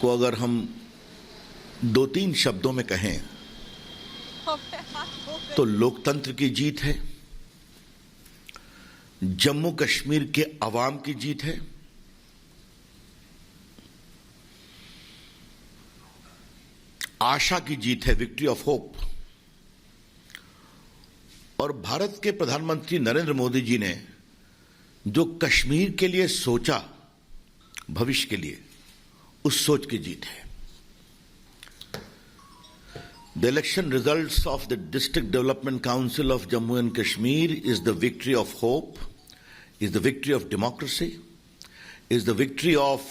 को अगर हम दो तीन शब्दों में कहें तो लोकतंत्र की जीत है, जम्मू कश्मीर के अवाम की जीत है, आशा की जीत है, विक्ट्री ऑफ होप। और भारत के प्रधानमंत्री नरेंद्र मोदी जी ने जो कश्मीर के लिए सोचा, भविष्य के लिए, उस सोच की जीत है। The election results of the District Development Council of Jammu and Kashmir is the victory of hope, is the victory of democracy, is the victory of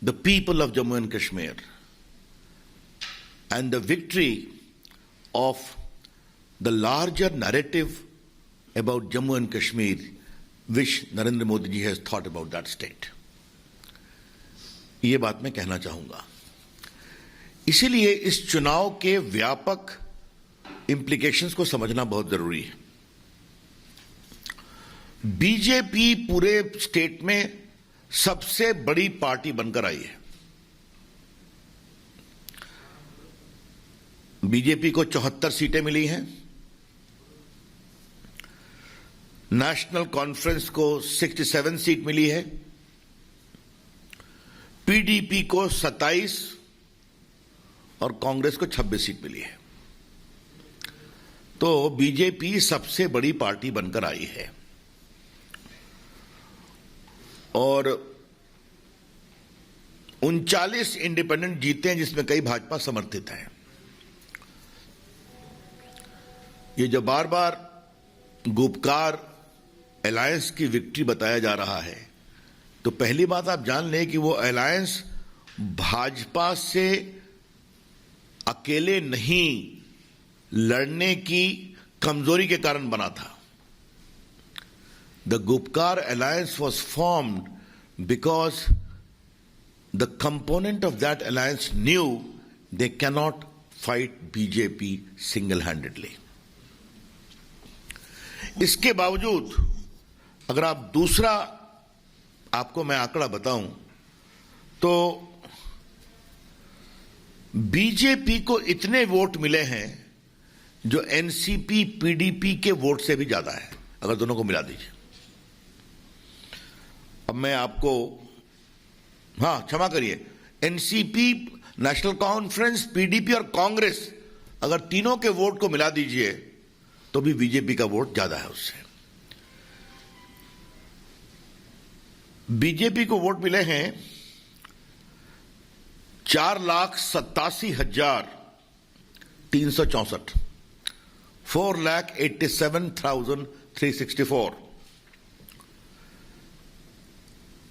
the people of Jammu and Kashmir, and the victory of the larger narrative about Jammu and Kashmir which Narendra Modi ji has thought about that state. ये बात मैं कहना चाहूंगा। इसीलिए इस चुनाव के व्यापक इंप्लीकेशंस को समझना बहुत जरूरी है। बीजेपी पूरे स्टेट में सबसे बड़ी पार्टी बनकर आई है। बीजेपी को 74 सीटें मिली हैं, नेशनल कॉन्फ्रेंस को 67 सीट मिली है, पीडीपी को 27 और कांग्रेस को 26 सीट मिली है। तो बीजेपी सबसे बड़ी पार्टी बनकर आई है और 39 इंडिपेंडेंट जीते हैं, जिसमें कई भाजपा समर्थित हैं। ये जो बार बार गुपकार अलायंस की विक्ट्री बताया जा रहा है, तो पहली बात आप जान लें कि वो अलायंस भाजपा से अकेले नहीं लड़ने की कमजोरी के कारण बना था। The Gupkar alliance was formed because the component of that alliance new they cannot fight BJP single handedly. इसके बावजूद अगर आप दूसरा आपको मैं आंकड़ा बताऊं तो बीजेपी को इतने वोट मिले हैं जो एनसीपी पीडीपी के वोट से भी ज्यादा है, अगर दोनों को मिला दीजिए। अब मैं आपको क्षमा करिए, एनसीपी, नेशनल कॉन्फ्रेंस, पीडीपी और कांग्रेस, अगर तीनों के वोट को मिला दीजिए तो भी बीजेपी का वोट ज्यादा है उससे। बीजेपी को वोट मिले हैं 4,87,364, 4,87,364।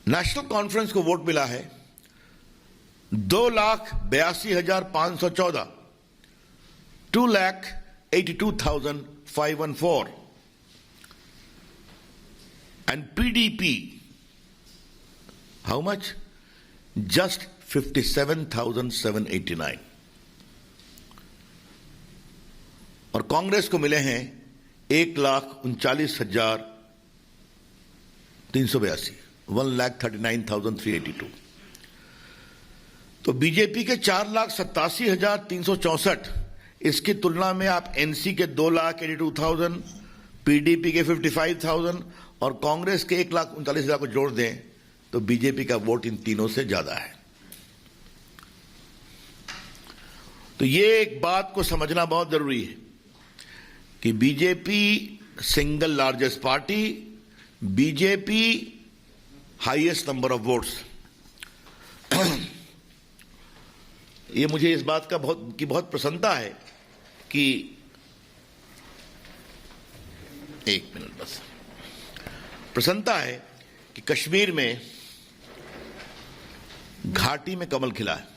नेशनल कॉन्फ्रेंस को वोट मिला है 2,82,514, 2,82,514, and PDP, how much? Just 57,789। और कांग्रेस को मिले हैं 1,39,382, 1,39,382। तो बीजेपी के 4,87,364, इसकी तुलना में आप एनसी के 2,82,000, पीडीपी के 55,000 और कांग्रेस के 1,39,000 को जोड़ दें तो बीजेपी का वोट इन तीनों से ज्यादा है। तो ये एक बात को समझना बहुत जरूरी है कि BJP single largest party, BJP highest number of votes. ये मुझे इस बात का बहुत प्रसन्नता है कि एक मिनट बस, प्रसन्नता है कि कश्मीर में घाटी में कमल खिला है।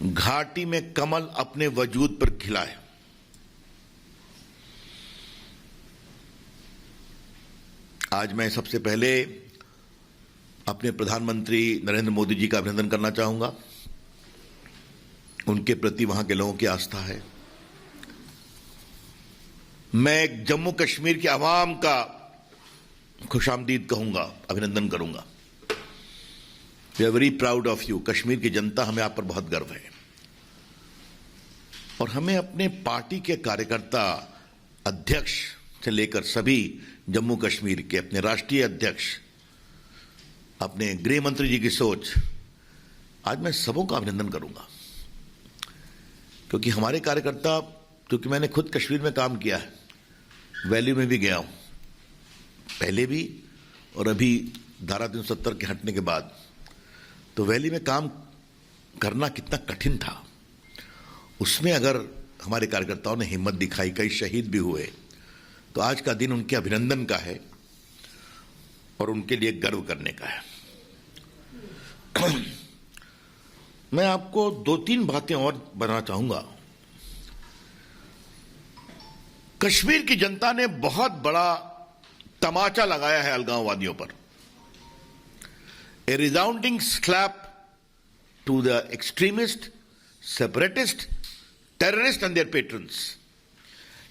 घाटी में कमल अपने वजूद पर खिला है। आज मैं सबसे पहले अपने प्रधानमंत्री नरेंद्र मोदी जी का अभिनंदन करना चाहूंगा। उनके प्रति वहां के लोगों की आस्था है। मैं जम्मू कश्मीर के अवाम का खुशामदीद कहूंगा, अभिनंदन करूंगा। We are very proud of you. Kashmir की जनता, हमें आप पर बहुत गर्व है। और हमें अपने पार्टी के कार्यकर्ता, अध्यक्ष से लेकर सभी जम्मू कश्मीर के, अपने राष्ट्रीय अध्यक्ष, अपने गृह मंत्री जी की सोच, आज मैं सबों का अभिनंदन करूंगा। क्योंकि हमारे कार्यकर्ता, क्योंकि मैंने खुद कश्मीर में काम किया है, वैली में भी गया हूं, पहले भी और अभी धारा 370 के हटने के बाद, तो वैली में काम करना कितना कठिन था। उसमें अगर हमारे कार्यकर्ताओं ने हिम्मत दिखाई, कई शहीद भी हुए, तो आज का दिन उनके अभिनंदन का है और उनके लिए गर्व करने का है। मैं आपको 2-3 बातें और बताना चाहूंगा। कश्मीर की जनता ने बहुत बड़ा तमाचा लगाया है अलगाववादियों पर। A resounding slap to the extremist, separatist, terrorist and their patrons.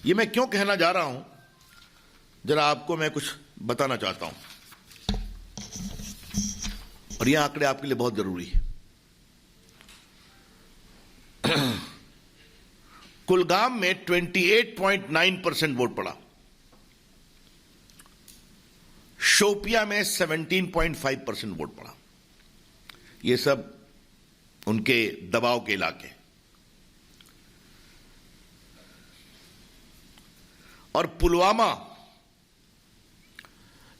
ये मैं क्यों कहना जा रहा हूं, जरा आपको मैं कुछ बताना चाहता हूं, और ये आंकड़े आपके लिए बहुत जरूरी है। कुलगाम में 28.9% वोट पड़ा, शोपिया में 17.5% वोट पड़ा। ये सब उनके दबाव के इलाके। और पुलवामा,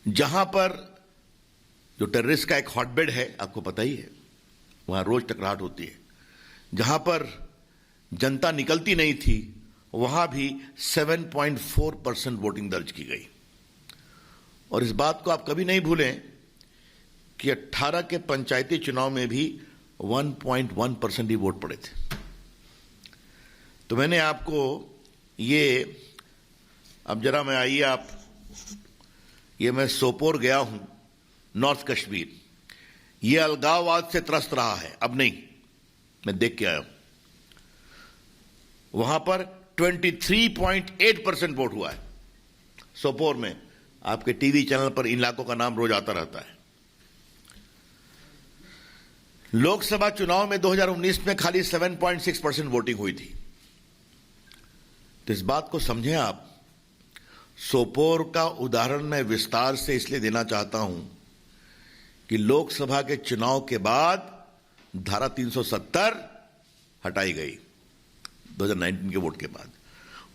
जहां पर जो टेररिस्ट का एक हॉटबेड है, आपको पता ही है, वहां रोज टकराहट होती है, जहां पर जनता निकलती नहीं थी, वहां भी 7.4% वोटिंग दर्ज की गई। और इस बात को आप कभी नहीं भूलें कि 18 के पंचायती चुनाव में भी 1.1% ही वोट पड़े थे। तो मैंने आपको ये, अब जरा मैं आइए आप, ये मैं सोपोर गया हूं, नॉर्थ कश्मीर। ये अलगाववाद से त्रस्त रहा है, अब नहीं, मैं देख के आया हूं। वहां पर 23.8% वोट हुआ है सोपोर में। आपके टीवी चैनल पर इन इलाकों का नाम रोज आता रहता है। लोकसभा चुनाव में 2019 में खाली 7.6% वोटिंग हुई थी। तो इस बात को समझें आप। सोपोर का उदाहरण मैं विस्तार से इसलिए देना चाहता हूं कि लोकसभा के चुनाव के बाद धारा 370 हटाई गई 2019 के वोट के बाद।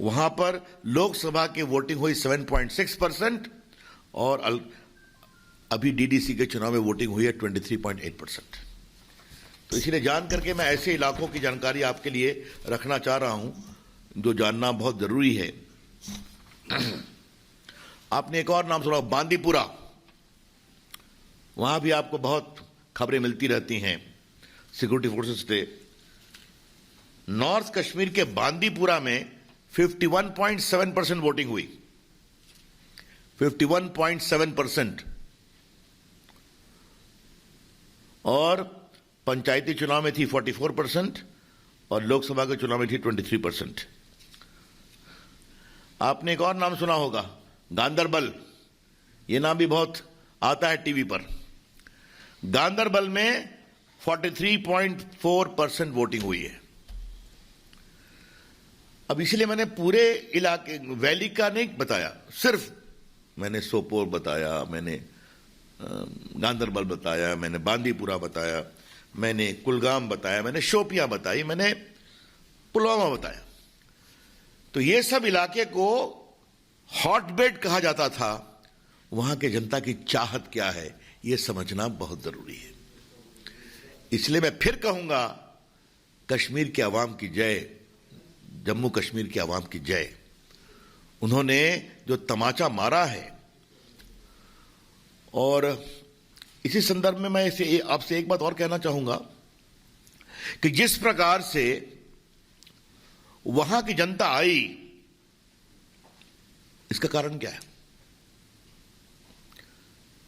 वहां पर लोकसभा की वोटिंग हुई 7.6% और अभी डीडीसी के चुनाव में वोटिंग हुई है 23.8%। तो इसलिए जान करके मैं ऐसे इलाकों की जानकारी आपके लिए रखना चाह रहा हूं जो जानना बहुत जरूरी है। आपने एक और नाम सुना, बांदीपुरा। वहां भी आपको बहुत खबरें मिलती रहती हैं सिक्योरिटी फोर्सेस से। नॉर्थ कश्मीर के बांदीपुरा में 51.7% वोटिंग हुई, 51.7%। और पंचायती चुनाव में थी 44% और लोकसभा के चुनाव में थी 23%। आपने एक और नाम सुना होगा, गांदरबल। यह नाम भी बहुत आता है टीवी पर। गांदरबल में 43.4% वोटिंग हुई है। अब इसलिए मैंने पूरे इलाके वैली का नहीं बताया, सिर्फ मैंने सोपोर बताया, मैंने गांदरबल बताया, मैंने बांदीपुरा बताया, मैंने कुलगाम बताया, मैंने शोपियां बताई, मैंने पुलवामा बताया। तो ये सब इलाके को हॉटबेड कहा जाता था। वहां के जनता की चाहत क्या है, यह समझना बहुत जरूरी है। इसलिए मैं फिर कहूंगा, कश्मीर के अवाम की जय, जम्मू कश्मीर के अवाम की जय। उन्होंने जो तमाचा मारा है, और इसी संदर्भ में मैं आपसे एक बात और कहना चाहूंगा कि जिस प्रकार से वहां की जनता आई, इसका कारण क्या है,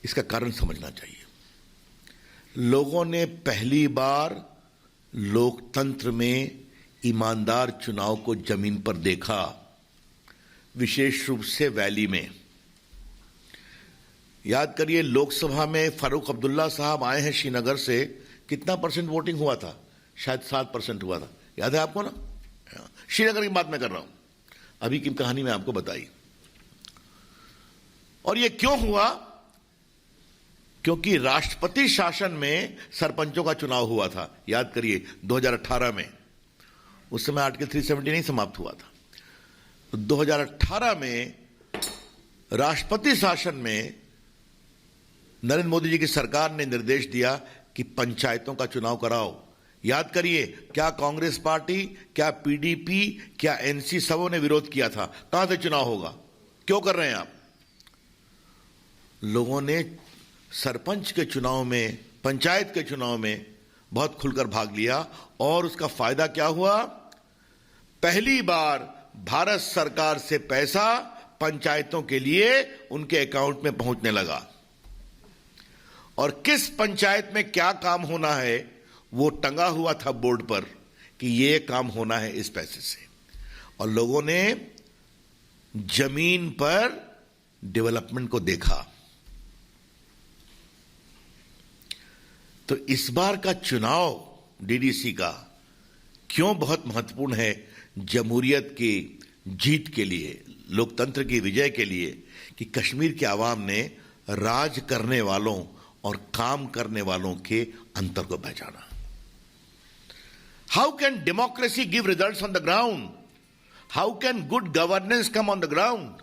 इसका कारण समझना चाहिए। लोगों ने पहली बार लोकतंत्र में ईमानदार चुनाव को जमीन पर देखा, विशेष रूप से वैली में। याद करिए, लोकसभा में फारूक अब्दुल्ला साहब आए हैं श्रीनगर से, कितना परसेंट वोटिंग हुआ था? शायद 7% हुआ था। याद है आपको ना? श्रीनगर की बात मैं कर रहा हूं, अभी की कहानी मैं आपको बताई। और यह क्यों हुआ? क्योंकि राष्ट्रपति शासन में सरपंचों का चुनाव हुआ था। याद करिए 2018 में, उस समय आर्टिकल 370 नहीं समाप्त हुआ था। तो 2018 में राष्ट्रपति शासन में नरेंद्र मोदी जी की सरकार ने निर्देश दिया कि पंचायतों का चुनाव कराओ। याद करिए, क्या कांग्रेस पार्टी, क्या पीडीपी, क्या एनसी, सबों ने विरोध किया था। कहां से चुनाव होगा? क्यों कर रहे हैं आप? लोगों ने सरपंच के चुनाव में, पंचायत के चुनाव में बहुत खुलकर भाग लिया और उसका फायदा क्या हुआ? पहली बार भारत सरकार से पैसा पंचायतों के लिए उनके अकाउंट में पहुंचने लगा। और किस पंचायत में क्या काम होना है वो टंगा हुआ था बोर्ड पर कि ये काम होना है इस पैसे से, और लोगों ने जमीन पर डेवलपमेंट को देखा। तो इस बार का चुनाव डीडीसी का क्यों बहुत महत्वपूर्ण है? जमहूरियत की जीत के लिए, लोकतंत्र की विजय के लिए, कि कश्मीर के आवाम ने राज करने वालों और काम करने वालों के अंतर को पहचाना। How can democracy give results on the ground? How can good governance come on the ground?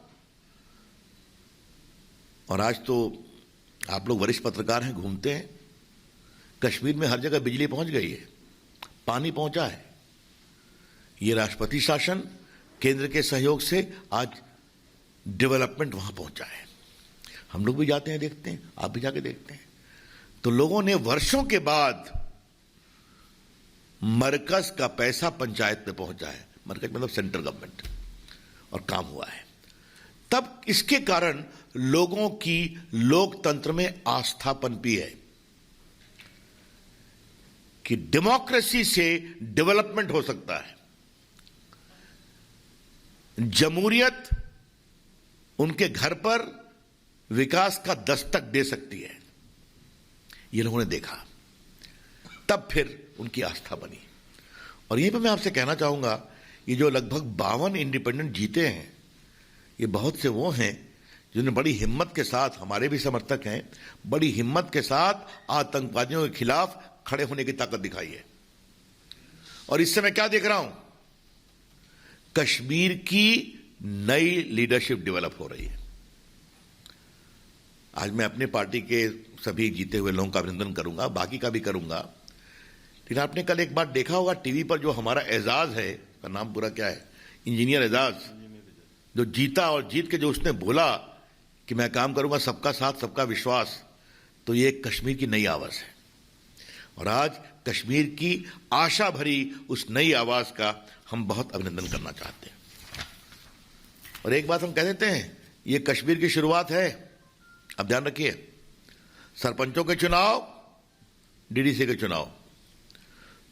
और आज तो आप लोग वरिष्ठ पत्रकार हैं, घूमते हैं, कश्मीर में हर जगह बिजली पहुंच गई है, पानी पहुंचा है। ये राष्ट्रपति शासन, केंद्र के सहयोग से आज डेवलपमेंट वहां पहुंचा है। हम लोग भी जाते हैं, देखते हैं, आप भी जाके देखते हैं। तो लोगों ने वर्षों के बाद मरकज का पैसा पंचायत में पहुंचा है। मरकज मतलब सेंट्रल गवर्नमेंट, और काम हुआ है। तब इसके कारण लोगों की लोकतंत्र में आस्था पनपी है कि डेमोक्रेसी से डेवलपमेंट हो सकता है। जमहूरियत उनके घर पर विकास का दस्तक दे सकती है। ये लोगों ने देखा, तब फिर उनकी आस्था बनी। और यहीं पर मैं आपसे कहना चाहूंगा, ये जो लगभग 52 इंडिपेंडेंट जीते हैं, ये बहुत से वो हैं जिन्होंने बड़ी हिम्मत के साथ, हमारे भी समर्थक हैं, बड़ी हिम्मत के साथ आतंकवादियों के खिलाफ खड़े होने की ताकत दिखाई है। और इससे मैं क्या देख रहा हूं? कश्मीर की नई लीडरशिप डेवलप हो रही है। आज मैं अपने पार्टी के सभी जीते हुए लोगों का अभिनंदन करूंगा, बाकी का भी करूंगा। लेकिन आपने कल एक बात देखा होगा टीवी पर, जो हमारा एजाज है, का नाम पूरा क्या है, इंजीनियर एजाज, जो जीता और जीत के जो उसने बोला कि मैं काम करूंगा सबका साथ सबका विश्वास, तो ये कश्मीर की नई आवाज है। और आज कश्मीर की आशा भरी उस नई आवाज का हम बहुत अभिनंदन करना चाहते हैं। और एक बात हम कह देते हैं, ये कश्मीर की शुरुआत है। अब ध्यान रखिए, सरपंचों के चुनाव, डीडीसी के चुनाव,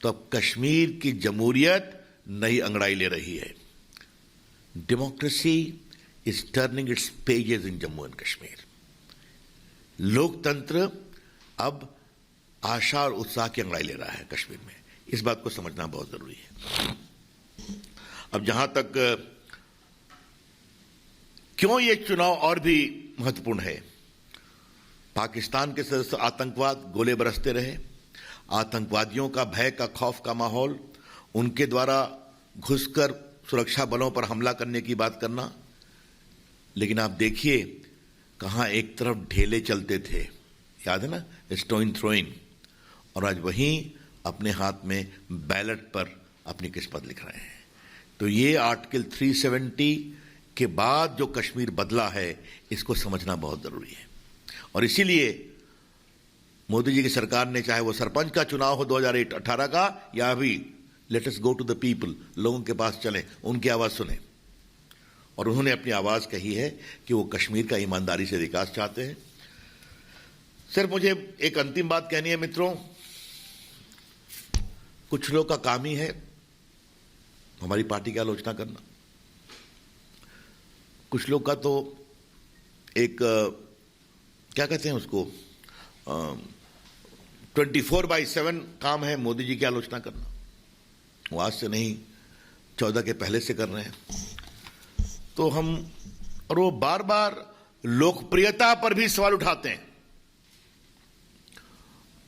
तो अब कश्मीर की जमहूरियत नई अंगड़ाई ले रही है। Democracy is turning it's pages in Jammu and Kashmir. लोकतंत्र अब आशा और उत्साह की अंगड़ाई ले रहा है कश्मीर में। इस बात को समझना बहुत जरूरी है। अब जहां तक क्यों ये चुनाव और भी महत्वपूर्ण है, पाकिस्तान के सदस्य आतंकवाद, गोले बरसते रहे, आतंकवादियों का भय का, खौफ का माहौल, उनके द्वारा घुसकर सुरक्षा बलों पर हमला करने की बात करना। लेकिन आप देखिए कहां एक तरफ ढेले चलते थे, याद है ना, स्टोन थ्रोइंग, और आज वहीं अपने हाथ में बैलेट पर अपनी किस्मत लिख रहे हैं। तो ये आर्टिकल 370 के बाद जो कश्मीर बदला है, इसको समझना बहुत जरूरी है। और इसीलिए मोदी जी की सरकार ने, चाहे वो सरपंच का चुनाव हो 2018 का, या अभी let us go to the people, लोगों के पास चलें, उनकी आवाज सुने। और उन्होंने अपनी आवाज कही है कि वो कश्मीर का ईमानदारी से विकास चाहते हैं। सिर्फ मुझे एक अंतिम बात कहनी है मित्रों, कुछ लोग का काम ही है हमारी पार्टी की आलोचना करना। कुछ लोग का तो एक क्या कहते हैं उसको, 24/7 काम है मोदी जी की आलोचना करना। वो आज से नहीं, 14 के पहले से कर रहे हैं। तो हम, और वो बार बार लोकप्रियता पर भी सवाल उठाते हैं।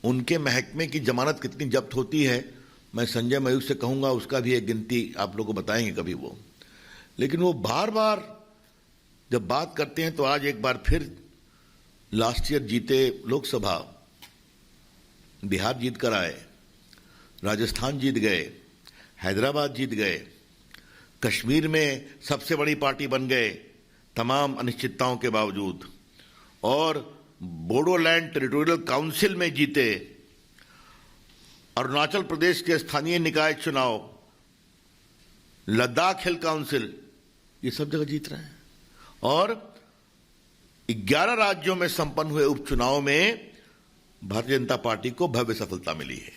उनके महकमे की जमानत कितनी जब्त होती है, मैं संजय मयूख से कहूंगा, उसका भी एक गिनती आप लोगों को बताएंगे कभी वो। लेकिन वो बार बार जब बात करते हैं तो आज एक बार फिर लास्ट ईयर जीते लोकसभा, बिहार जीत कर आए, राजस्थान जीत गए, हैदराबाद जीत गए, कश्मीर में सबसे बड़ी पार्टी बन गए तमाम अनिश्चितताओं के बावजूद, और बोडोलैंड टेरिटोरियल काउंसिल में जीते, अरुणाचल प्रदेश के स्थानीय निकाय चुनाव, लद्दाख हिल काउंसिल, ये सब जगह जीत रहे हैं। और 11 राज्यों में संपन्न हुए उपचुनाव में भारतीय जनता पार्टी को भव्य सफलता मिली है।